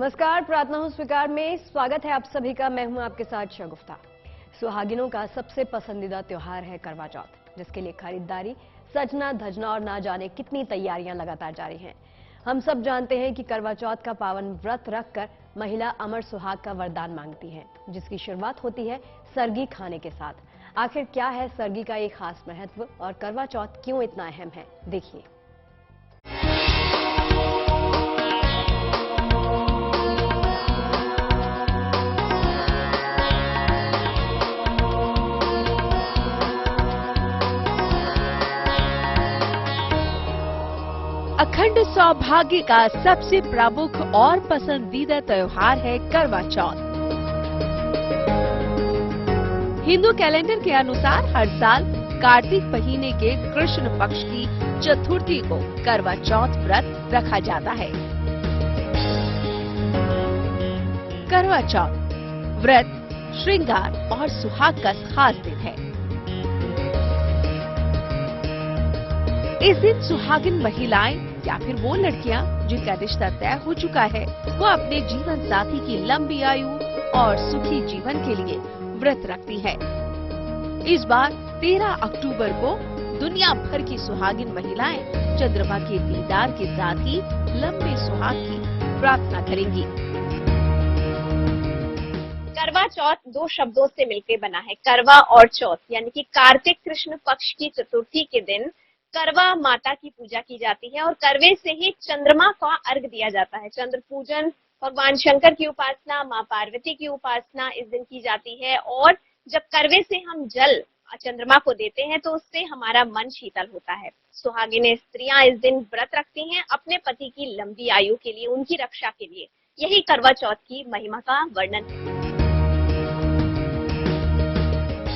नमस्कार, प्रार्थना हूं स्वीकार में स्वागत है आप सभी का। मैं हूं आपके साथ शगुफ्ता। सुहागिनों का सबसे पसंदीदा त्योहार है करवा चौथ, जिसके लिए खरीदारी, सजना धजना और ना जाने कितनी तैयारियां लगातार जारी हैं। हम सब जानते हैं कि करवा चौथ का पावन व्रत रखकर महिला अमर सुहाग का वरदान मांगती है, जिसकी शुरुआत होती है सरगी खाने के साथ। आखिर क्या है सरगी का एक खास महत्व और करवा चौथ क्यों इतना अहम है, देखिए। अखंड सौभाग्य का सबसे प्रमुख और पसंदीदा त्योहार है करवा चौथ। हिंदू कैलेंडर के अनुसार हर साल कार्तिक महीने के कृष्ण पक्ष की चतुर्थी को करवा चौथ व्रत रखा जाता है। करवा चौथ व्रत, श्रृंगार और सुहाग का खास दिन है। इस दिन सुहागिन महिलाएं या फिर वो लड़कियां जिनका रिश्ता तय हो चुका है, वो अपने जीवन साथी की लंबी आयु और सुखी जीवन के लिए व्रत रखती है। इस बार 13 अक्टूबर को दुनिया भर की सुहागिन महिलाएं चंद्रमा के दीदार के साथ ही लंबे सुहाग की प्रार्थना करेंगी। करवा चौथ दो शब्दों से मिलकर बना है, करवा और चौथ, यानी कि कार्तिक कृष्ण पक्ष की चतुर्थी के दिन करवा माता की पूजा की जाती है और करवे से ही चंद्रमा का अर्घ दिया जाता है। चंद्र पूजन, भगवान शंकर की उपासना, माँ पार्वती की उपासना इस दिन की जाती है। और जब करवे से हम जल चंद्रमा को देते हैं तो उससे हमारा मन शीतल होता है। सुहागिन स्त्रियां इस दिन व्रत रखती हैं अपने पति की लंबी आयु के लिए, उनकी रक्षा के लिए। यही करवा चौथ की महिमा का वर्णन है।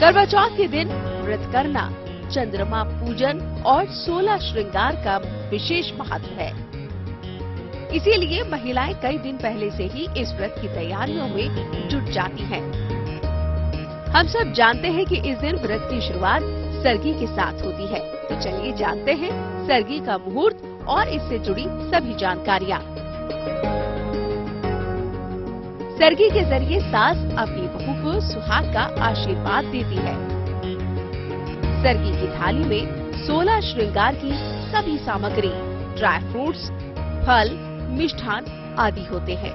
करवा चौथ के दिन व्रत करना, चंद्रमा पूजन और 16 श्रृंगार का विशेष महत्व है। इसीलिए महिलाएं कई दिन पहले से ही इस व्रत की तैयारियों में जुट जाती हैं। हम सब जानते हैं कि इस दिन व्रत की शुरुआत सरगी के साथ होती है। तो चलिए जानते हैं सरगी का मुहूर्त और इससे जुड़ी सभी जानकारियाँ। सरगी के जरिए सास अपनी बहू को सुहाग का आशीर्वाद देती है। सरगी की थाली में 16 श्रृंगार की सभी सामग्री, ड्राई फ्रूट्स, फल, मिष्ठान आदि होते हैं।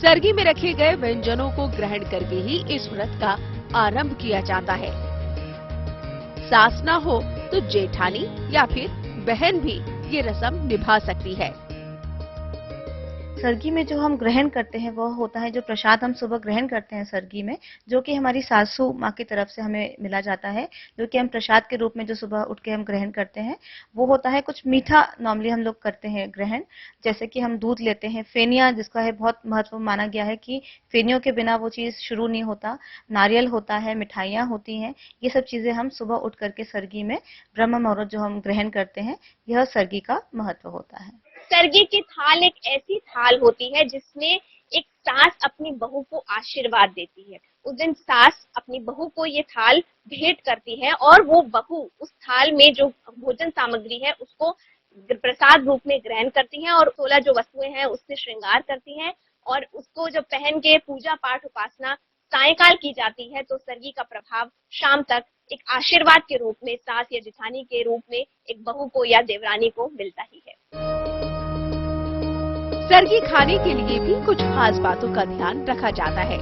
सरगी में रखे गए व्यंजनों को ग्रहण करके ही इस व्रत का आरंभ किया जाता है। सास ना हो तो जेठानी या फिर बहन भी ये रस्म निभा सकती है। सरगी में जो हम ग्रहण करते हैं वो होता है, जो प्रसाद हम सुबह ग्रहण करते हैं सरगी में, जो कि हमारी सासू माँ की तरफ से हमें मिला जाता है, जो कि हम प्रसाद के रूप में जो सुबह उठ के हम ग्रहण करते हैं, वो होता है कुछ मीठा। नॉर्मली हम लोग करते हैं ग्रहण, जैसे कि हम दूध लेते हैं, फेनिया जिसका है बहुत महत्व माना गया है कि फेनियों के बिना वो चीज शुरू नहीं होता, नारियल होता है, मिठाइयाँ होती हैं, ये सब चीजें हम सुबह उठ करके सरगी में ब्रह्म मुहूर्त जो हम ग्रहण करते हैं, यह सरगी का महत्व होता है। सरगी की थाल एक ऐसी थाल होती है जिसमें एक सास अपनी बहू को आशीर्वाद देती है। उस दिन सास अपनी बहू को ये थाल भेंट करती है और वो बहू उस थाल में जो भोजन सामग्री है उसको प्रसाद रूप में ग्रहण करती है और 16 जो वस्तुएं हैं उससे श्रृंगार करती हैं और उसको जब पहन के पूजा पाठ उपासना सायंकाल की जाती है तो सरगी का प्रभाव शाम तक एक आशीर्वाद के रूप में सास या जेठानी के रूप में एक बहू को या देवरानी को मिलता ही है। सरगी खाने के लिए भी कुछ खास बातों का ध्यान रखा जाता है।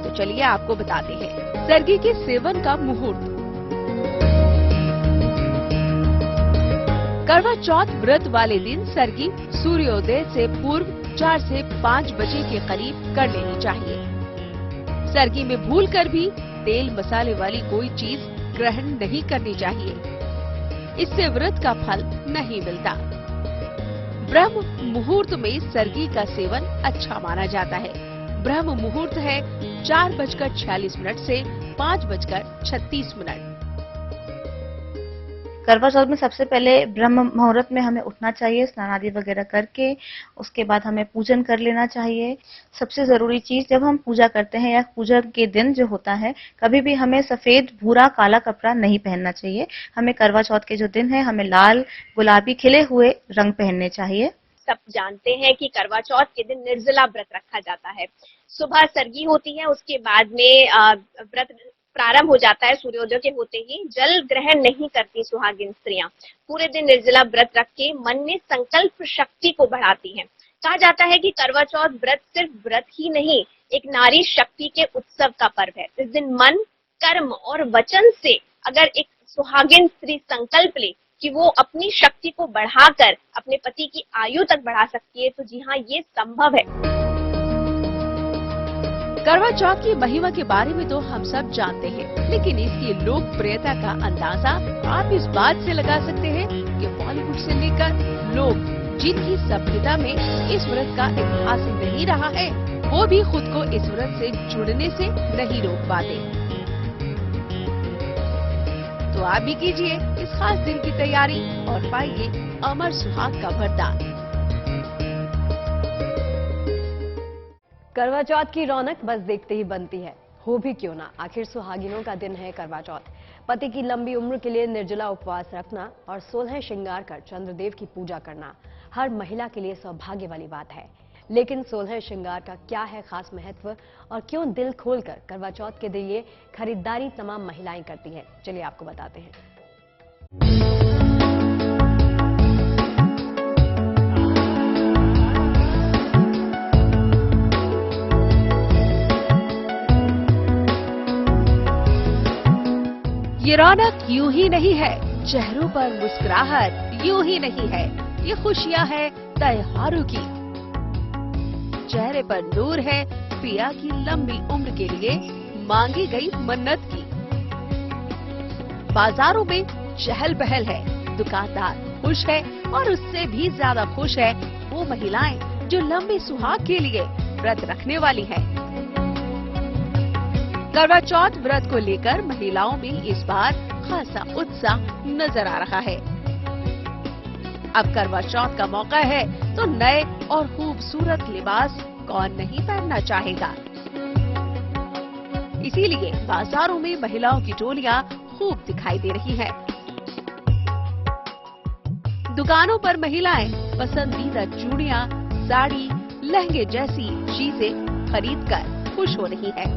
तो चलिए आपको बताते हैं सरगी के सेवन का मुहूर्त। करवा चौथ व्रत वाले दिन सरगी सूर्योदय से पूर्व 4 से 5 बजे के करीब कर लेनी चाहिए। सरगी में भूलकर भी तेल मसाले वाली कोई चीज ग्रहण नहीं करनी चाहिए, इससे व्रत का फल नहीं मिलता। ब्रह्म मुहूर्त में सरगी का सेवन अच्छा माना जाता है। ब्रह्म मुहूर्त है 4:46 से 5:36। करवा चौथ में सबसे पहले ब्रह्म मुहूर्त में हमें उठना चाहिए, स्नान आदि वगैरह करके। उसके बाद हमें पूजन कर लेना चाहिए। सबसे जरूरी चीज, जब हम पूजा करते हैं या पूजा के दिन जो होता है, कभी भी हमें सफेद, भूरा, काला कपड़ा नहीं पहनना चाहिए। हमें करवा चौथ के जो दिन है हमें लाल, गुलाबी, खिले हुए रंग पहनने चाहिए। सब जानते हैं कि करवा चौथ के दिन निर्जला व्रत रखा जाता है। सुबह सरगी होती है, उसके बाद में व्रत प्रारंभ हो जाता है। सूर्योदय के होते ही जल ग्रहण नहीं करती सुहागिन स्त्रियां। पूरे दिन निर्जला व्रत रख के मन में संकल्प शक्ति को बढ़ाती हैं। कहा जाता है कि करवा चौथ व्रत सिर्फ व्रत ही नहीं, एक नारी शक्ति के उत्सव का पर्व है। इस दिन मन, कर्म और वचन से अगर एक सुहागिन स्त्री संकल्प ले कि वो अपनी शक्ति को बढ़ाकर अपने पति की आयु तक बढ़ा सकती है, तो जी हाँ, ये संभव है। करवा चौथ की महिमा के बारे में तो हम सब जानते हैं, लेकिन इसकी लोकप्रियता का अंदाजा आप इस बात से लगा सकते हैं कि बॉलीवुड से लेकर लोग जिनकी सभ्यता में इस व्रत का इतिहास नहीं रहा है, वो भी खुद को इस व्रत से जुड़ने से नहीं रोक पाते। तो आप भी कीजिए इस खास दिन की तैयारी और पाइए अमर सुहाग का वरदान। करवा चौथ की रौनक बस देखते ही बनती है, हो भी क्यों ना। आखिर सुहागिनों का दिन है करवा चौथ। पति की लंबी उम्र के लिए निर्जला उपवास रखना और 16 श्रृंगार कर चंद्रदेव की पूजा करना हर महिला के लिए सौभाग्य वाली बात है। लेकिन 16 श्रृंगार का क्या है खास महत्व और क्यों दिल खोलकर करवा चौथ के लिए खरीदारी तमाम महिलाएं करती हैं, चलिए आपको बताते हैं। ये रौनक यूं ही नहीं है, चेहरों पर मुस्कुराहट यूं ही नहीं है, ये खुशियां है त्योहारों की। चेहरे पर नूर है पिया की लंबी उम्र के लिए मांगी गई मन्नत की। बाजारों में चहल पहल है, दुकानदार खुश है और उससे भी ज्यादा खुश है वो महिलाएं जो लंबे सुहाग के लिए व्रत रखने वाली हैं। करवा चौथ व्रत को लेकर महिलाओं में इस बार खासा उत्साह नजर आ रहा है। अब करवा चौथ का मौका है तो नए और खूबसूरत लिबास कौन नहीं पहनना चाहेगा। इसीलिए बाजारों में महिलाओं की टोलियां खूब दिखाई दे रही हैं। दुकानों पर महिलाएं पसंदीदा चूड़ियां, साड़ी, लहंगे जैसी चीजें खरीदकर खुश हो रही हैं।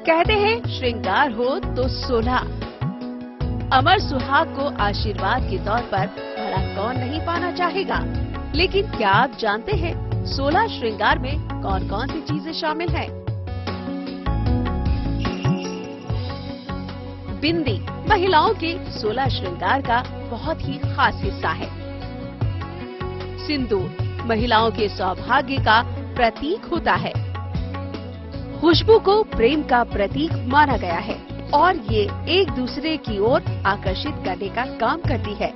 कहते हैं श्रृंगार हो तो सोना। अमर सुहाग को आशीर्वाद के तौर पर भला कौन नहीं पाना चाहेगा। लेकिन क्या आप जानते हैं 16 श्रृंगार में कौन कौन सी चीजें शामिल हैं? बिंदी महिलाओं के 16 श्रृंगार का बहुत ही खास हिस्सा है। सिंदूर महिलाओं के सौभाग्य का प्रतीक होता है। खुशबू को प्रेम का प्रतीक माना गया है और ये एक दूसरे की ओर आकर्षित करने का काम करती है।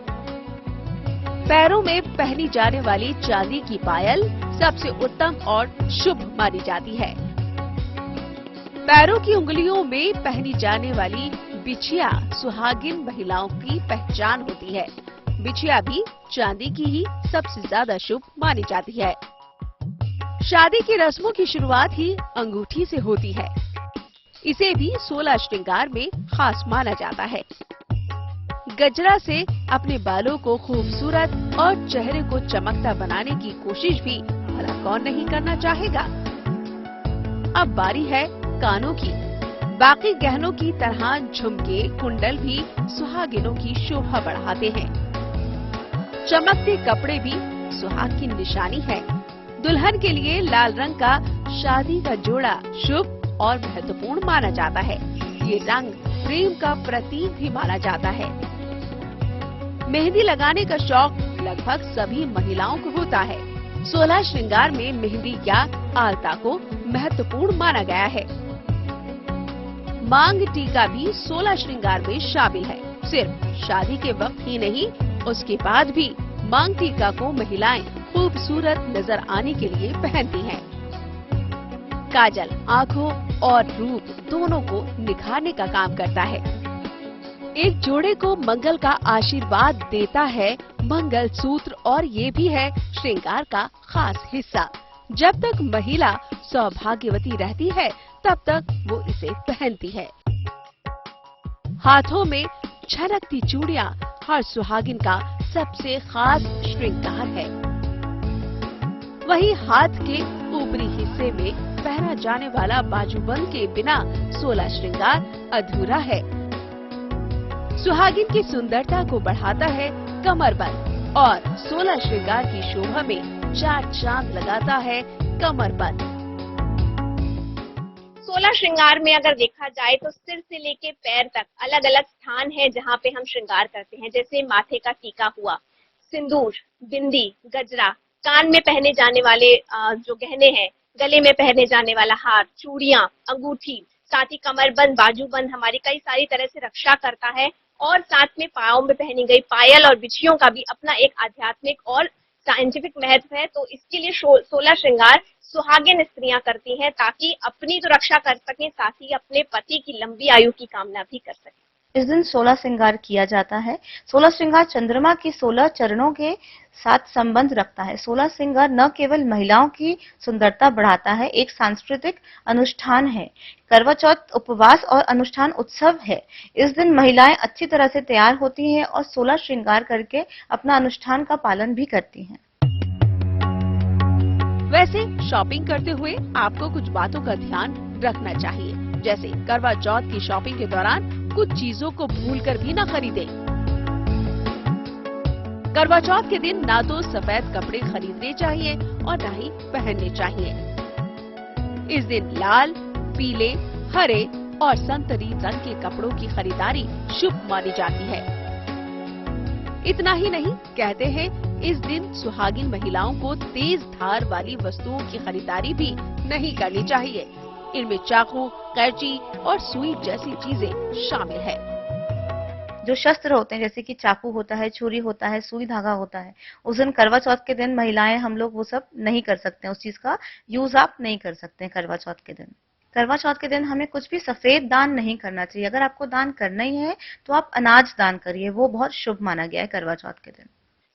पैरों में पहनी जाने वाली चांदी की पायल सबसे उत्तम और शुभ मानी जाती है। पैरों की उंगलियों में पहनी जाने वाली बिछिया सुहागिन महिलाओं की पहचान होती है। बिछिया भी चांदी की ही सबसे ज्यादा शुभ मानी जाती है। शादी की रस्मों की शुरुआत ही अंगूठी से होती है। इसे भी 16 श्रृंगार में खास माना जाता है। गजरा से अपने बालों को खूबसूरत और चेहरे को चमकता बनाने की कोशिश भी भला कौन नहीं करना चाहेगा। अब बारी है कानों की। बाकी गहनों की तरह झुमके, कुंडल भी सुहागिनों की शोभा बढ़ाते हैं। चमकते कपड़े भी सुहाग की निशानी है। दुल्हन के लिए लाल रंग का शादी का जोड़ा शुभ और महत्वपूर्ण माना जाता है। ये रंग प्रेम का प्रतीक भी माना जाता है। मेहंदी लगाने का शौक लगभग सभी महिलाओं को होता है। 16 श्रृंगार में मेहंदी या आलता को महत्वपूर्ण माना गया है। मांग टीका भी 16 श्रृंगार में शामिल है। सिर्फ शादी के वक्त ही नहीं, उसके बाद भी मांग टीका को महिलाएं खूबसूरत नजर आने के लिए पहनती हैं। काजल आंखों और रूप दोनों को निखारने का काम करता है। एक जोड़े को मंगल का आशीर्वाद देता है मंगल सूत्र और ये भी है श्रृंगार का खास हिस्सा। जब तक महिला सौभाग्यवती रहती है तब तक वो इसे पहनती है। हाथों में छनकती चूड़ियां हर सुहागिन का सबसे खास श्रृंगार है। वहीं हाथ के ऊपरी हिस्से में पहना जाने वाला बाजूबंद के बिना 16 श्रृंगार अधूरा है। सुहागिन की सुंदरता को बढ़ाता है कमरबंद और 16 श्रृंगार की शोभा में 4 चांद लगाता है कमरबंद। 16 श्रृंगार में अगर देखा जाए तो सिर से लेके पैर तक अलग अलग स्थान है जहाँ पे हम श्रृंगार करते हैं, जैसे माथे का टीका हुआ, सिंदूर, बिंदी, गजरा, कान में पहने जाने वाले जो गहने हैं, गले में पहने जाने वाला हार, चूड़ियां, अंगूठी, साथ ही कमरबंद, बाजूबंद हमारी कई सारी तरह से रक्षा करता है। और साथ में पाँव में पहनी गई पायल और बिछियों का भी अपना एक आध्यात्मिक और साइंटिफिक महत्व है। तो इसके लिए 16 श्रृंगार सुहागिन स्त्रियां करती हैं ताकि अपनी तो रक्षा कर सकें, साथ ही अपने पति की लंबी आयु की कामना भी कर सकें। इस दिन 16 श्रृंगार किया जाता है। 16 श्रृंगार चंद्रमा की 16 चरणों के साथ संबंध रखता है। 16 श्रृंगार न केवल महिलाओं की सुंदरता बढ़ाता है, एक सांस्कृतिक अनुष्ठान है। करवा चौथ उपवास और अनुष्ठान उत्सव है। इस दिन महिलाएं अच्छी तरह से तैयार होती हैं और 16 श्रृंगार करके अपना अनुष्ठान का पालन भी करती हैं। वैसे शॉपिंग करते हुए आपको कुछ बातों का ध्यान रखना चाहिए, जैसे करवा चौथ की शॉपिंग के दौरान कुछ चीजों को भूलकर भी न खरीदें। करवा चौथ के दिन ना तो सफेद कपड़े खरीदने चाहिए और न ही पहनने चाहिए। इस दिन लाल, पीले, हरे और संतरी रंग के कपड़ों की खरीदारी शुभ मानी जाती है। इतना ही नहीं, कहते हैं इस दिन सुहागिन महिलाओं को तेज धार वाली वस्तुओं की खरीदारी भी नहीं करनी चाहिए। इनमें चाकू, कैंची और सुई जैसी चीजें शामिल है। जो शस्त्र होते हैं जैसे कि चाकू होता है, छुरी होता है, सुई धागा होता है, उस दिन करवा चौथ के दिन महिलाएं हम लोग वो सब नहीं कर सकते हैं, उस चीज का यूज आप नहीं कर सकते हैं करवा चौथ के दिन। करवा चौथ के दिन हमें कुछ भी सफेद दान नहीं करना चाहिए। अगर आपको दान करना ही है तो आप अनाज दान करिए, वो बहुत शुभ माना गया है करवा चौथ के दिन।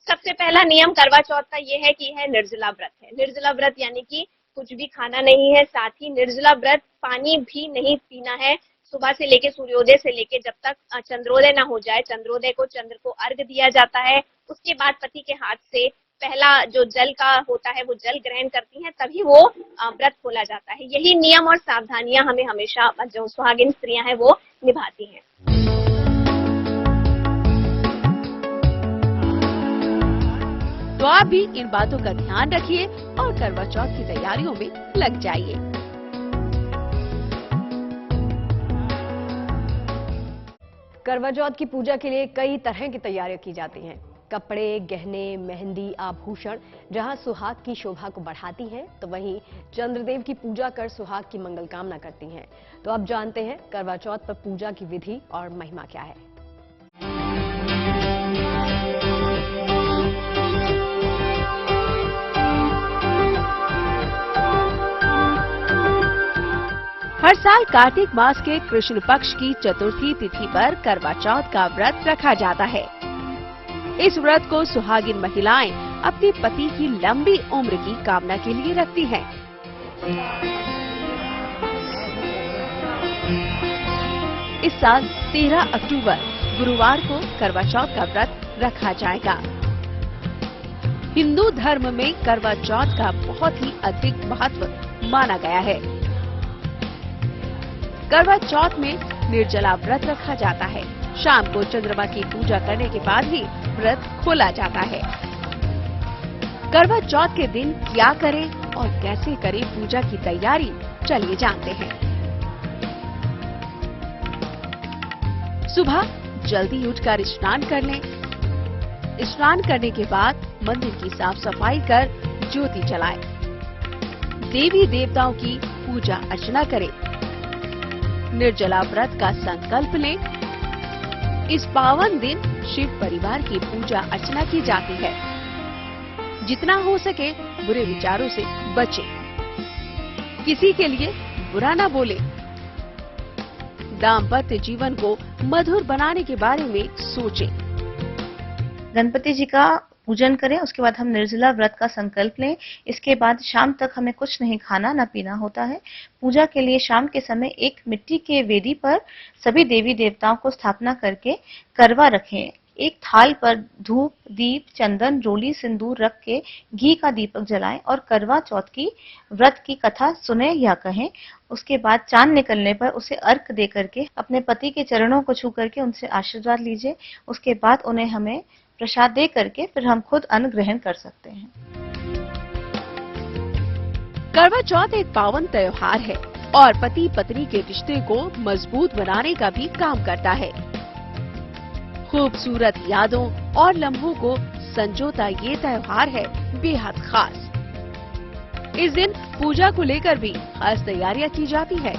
सबसे पहला नियम करवा चौथ का ये है कि है निर्जला व्रत है। निर्जला व्रत यानी कि कुछ भी खाना नहीं है, साथ ही निर्जला व्रत पानी भी नहीं पीना है। सुबह से लेके सूर्योदय से लेके जब तक चंद्रोदय ना हो जाए, चंद्रोदय को चंद्र को अर्घ दिया जाता है। उसके बाद पति के हाथ से पहला जो जल का होता है वो जल ग्रहण करती हैं, तभी वो व्रत खोला जाता है। यही नियम और सावधानियां हमें हमेशा जो सुहागिन स्त्रियां हैं वो निभाती हैं। तो आप भी इन बातों का ध्यान रखिए और करवा चौथ की तैयारियों में लग जाइए। करवा चौथ की पूजा के लिए कई तरह की तैयारियां की जाती हैं। कपड़े, गहने, मेहंदी, आभूषण जहां सुहाग की शोभा को बढ़ाती हैं, तो वहीं चंद्रदेव की पूजा कर सुहाग की मंगल कामना करती हैं। तो अब जानते हैं करवा चौथ पर पूजा की विधि और महिमा क्या है। हर साल कार्तिक मास के कृष्ण पक्ष की चतुर्थी तिथि पर करवा चौथ का व्रत रखा जाता है। इस व्रत को सुहागिन महिलाएं अपने पति की लंबी उम्र की कामना के लिए रखती हैं। इस साल 13 अक्टूबर गुरुवार को करवा चौथ का व्रत रखा जाएगा। हिंदू धर्म में करवा चौथ का बहुत ही अधिक महत्व माना गया है। करवा चौथ में निर्जला व्रत रखा जाता है। शाम को चंद्रमा की पूजा करने के बाद ही व्रत खोला जाता है। करवा चौथ के दिन क्या करें और कैसे करें पूजा की तैयारी, चलिए जानते हैं। सुबह जल्दी उठकर स्नान कर लें। स्नान करने के बाद मंदिर की साफ सफाई कर ज्योति जलाएं। देवी देवताओं की पूजा अर्चना करें। निर्जला व्रत का संकल्प लें। इस पावन दिन शिव परिवार की पूजा अर्चना की जाती है। जितना हो सके बुरे विचारों से बचें। किसी के लिए बुरा ना बोले। दाम्पत्य जीवन को मधुर बनाने के बारे में सोचें। गणपति जी का पूजन करें, उसके बाद हम निर्जला व्रत का संकल्प लें। इसके बाद शाम तक हमें कुछ नहीं खाना ना पीना होता है। पूजा के लिए शाम के समय एक मिट्टी के वेदी पर सभी देवी देवताओं को स्थापना करके करवा रखें। एक थाल पर धूप, दीप, चंदन, रोली, सिंदूर रख के घी का दीपक जलाएं और करवा चौथ की व्रत की कथा सुने या कहें। उसके बाद चांद निकलने पर उसे अर्घ दे करके अपने पति के चरणों को छू करके उनसे आशीर्वाद लीजिए। उसके बाद उन्हें हमें प्रसाद दे करके फिर हम खुद अन्न ग्रहण कर सकते हैं। करवा चौथ एक पावन त्योहार है और पति पत्नी के रिश्ते को मजबूत बनाने का भी काम करता है। खूबसूरत यादों और लम्हों को संजोता ये त्योहार है बेहद खास। इस दिन पूजा को लेकर भी खास तैयारियां की जाती है।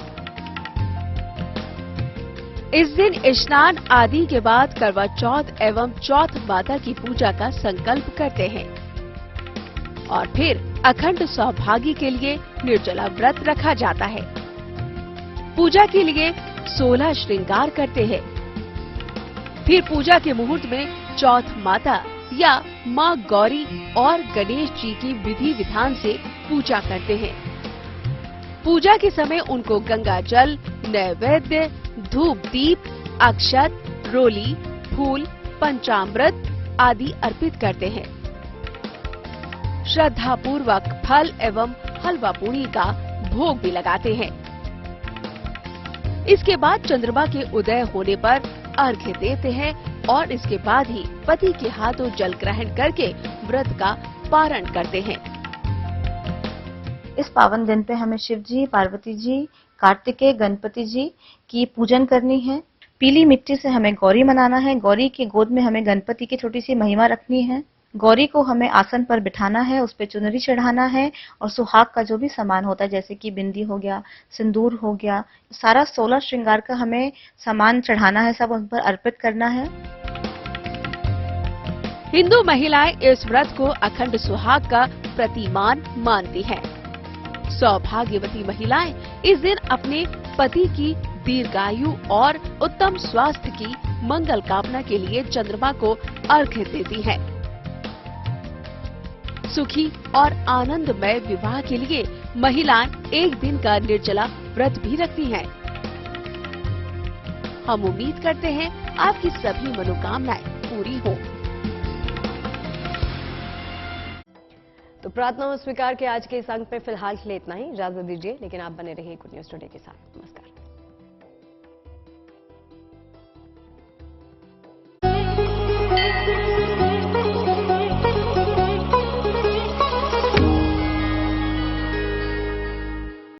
इस दिन स्नान आदि के बाद करवा चौथ एवं चौथ माता की पूजा का संकल्प करते हैं और फिर अखंड सौभाग्य के लिए निर्जला व्रत रखा जाता है। पूजा के लिए 16 श्रृंगार करते हैं। फिर पूजा के मुहूर्त में चौथ माता या माँ गौरी और गणेश जी की विधि विधान से पूजा करते हैं। पूजा के समय उनको गंगा जल, नैवेद्य, धूप दीप, अक्षत, रोली, फूल, पंचामृत आदि अर्पित करते हैं। श्रद्धा पूर्वक फल एवं हलवा पूरी का भोग भी लगाते हैं। इसके बाद चंद्रमा के उदय होने पर अर्घ्य देते हैं और इसके बाद ही पति के हाथों जल ग्रहण करके व्रत का पारण करते हैं। इस पावन दिन पे हमें शिव जी, पार्वती जी, कार्तिकेय, गणपति जी की पूजन करनी है। पीली मिट्टी से हमें गौरी मनाना है। गौरी की गोद में हमें गणपति की छोटी सी महिमा रखनी है। गौरी को हमें आसन पर बिठाना है, उस पे चुनरी चढ़ाना है और सुहाग का जो भी सामान होता है जैसे कि बिंदी हो गया, सिंदूर हो गया, सारा 16 श्रृंगार का हमें सामान चढ़ाना है, सब उन पर अर्पित करना है। हिंदू महिलाएं इस व्रत को अखंड सुहाग का प्रतिमान मानती हैं। सौभाग्यवती महिलाएं इस दिन अपने पति की दीर्घायु और उत्तम स्वास्थ्य की मंगल कामना के लिए चंद्रमा को अर्घ्य देती हैं। सुखी और आनंदमय विवाह के लिए महिलाएं एक दिन का निर्जला व्रत भी रखती हैं। हम उम्मीद करते हैं आपकी सभी मनोकामनाएं पूरी हों। तो प्रार्थना और स्वीकार के आज के इस अंक में फिलहाल के लिए इतना ही। इजाजत दीजिए, लेकिन आप बने रहिए गुड न्यूज टुडे के साथ। नमस्कार।